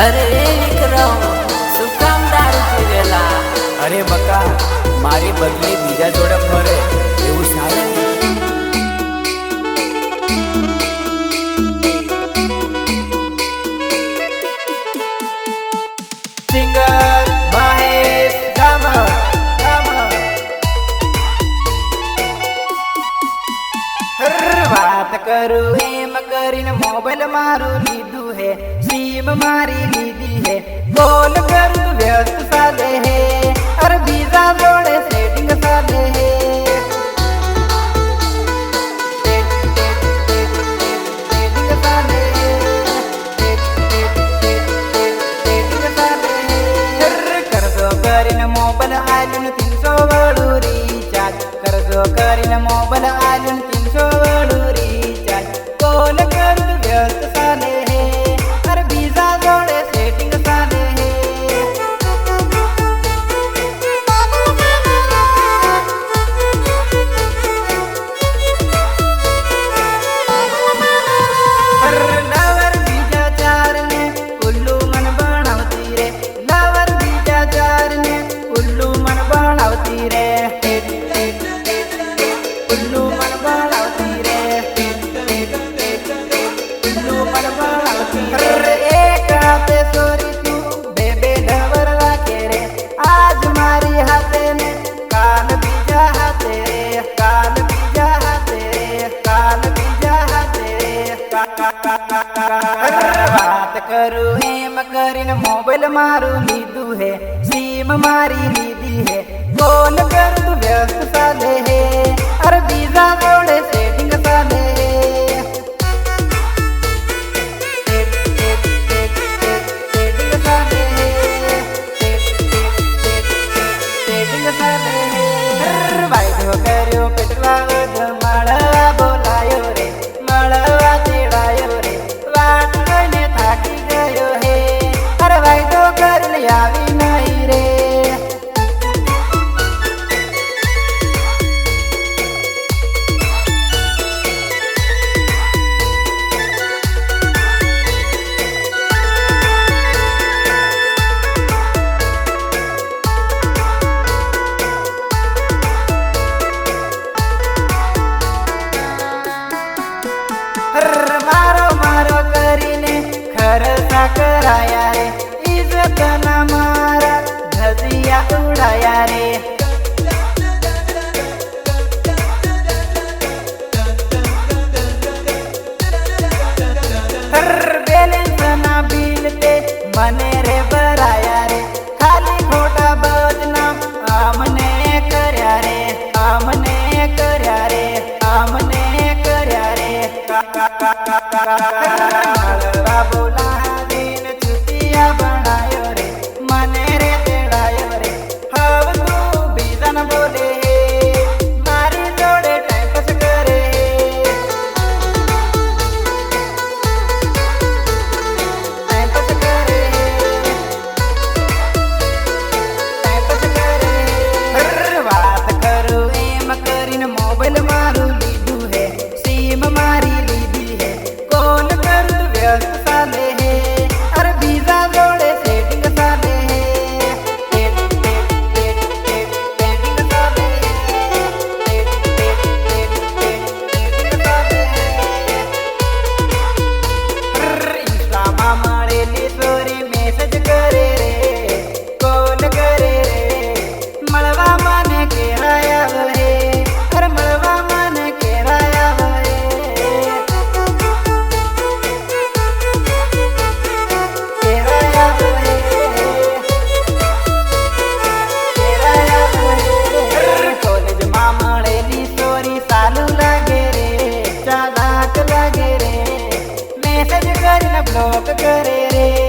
अरे विक्रम શું કામ દારૂ પીવેલા? અરે બકા, મારી બદલી બીજા જોડે ફરે એવું ચાલે? સિંગર મહેશ ગામડ વાત કરું એમ કરીને મોબાઈલ મારું લીધું હે, સીમ મારી લીધી હે, કોલ કરું વ્યસ્ત ચાલે હે, અરે બીજા જોડે સેટિંગ ચાલે હે. કરજો કરીને મોબાઈલ આલ્યું 300 વાળું રિચાર્જ, કરજો કરીને મોબાઈલ આલ્યું 300 વાળું રિચાર્જ, કોલ કરું વ્યસ્ત ચાલે હે, અરે બીજા જોડે સેટિંગ ચાલે હે. લવર બીજા ચાર ને ઉલ્લુ મન બનાવતી રે, લવર બીજા ચાર ને ઉલ્લુ મન બનાવતી રે, ઉલ્લુ મન બનાવતી રે, ઉલ્લુ મન બનાવતી રે. એક હાથે સોરી તું બે બે લવર રાખે રે, આજ મારી હાથે ને કાલ બીજા હાથે રે, કાલ બીજા હાથે રે, કાલ બીજા હાથે રે. વાત કરું એમ કરીને મોબાઈલ મારું લીધું હે, સીમ મારી લીધી હે, કોલ કરું વ્યસ્ત ચાલે હે, અરે બીજા જોડે સેટિંગ ચાલે હે. સેટિંગ ચાલે હે, સેટિંગ ચાલે હે. વાયદો કર્યો પેટલાવદ મળવા બોલાયો રે, મળવા તેડાયો રે, વાત કરીને થાકી ગયો હે, અરે વાયદો કરીને આવી નહીં રે. મારો મારો કરીને ખર્ચા કરાયા રે, ઇજ્જતના મારા ધજિયા ઉડાયા રે. બેલેન્સના બિલ તે મને રે ભરાયા રે, ખાલી ખોટા બદનામ આમને કર્યા રે, આમને કર્યા રે, આમને કર્યા રે. મળવા બોલાવીને ચૂતિયા બનાયો રે, મને રે તેડાયો રે, હવે તું બીજાને બોલે મારી જોડે ટાઈમ પાસ કરે. ટાઈમ પાસ કરે, ટાઈમ પાસ કરે. વાત કરું એમ કરીને મોબાઈલ મારું લીધું હે, સીમ મારી લીધી હે, કોલ કરું વ્યસ્ત ચાલે હે, અરે બીજા જોડે સેટિંગ ચાલે હે. સેટિંગ ચાલે હે, સેટિંગ ચાલે હે. ઇન્સ્ટામાં મળેલી સ્ટોરી મેસેજ કરે રે, કોલ કરે રે, મળવા મને કેરાયા હે, અરે મળવા મને કેરાયા હે. કેરાયા હે, કેરાયા હે. કોલેજમાં મળેલી સ્ટોરી સાલું લાગે રે, ચાલાક લાગે રે, મેસેજ કરીને બ્લોક કરે રે.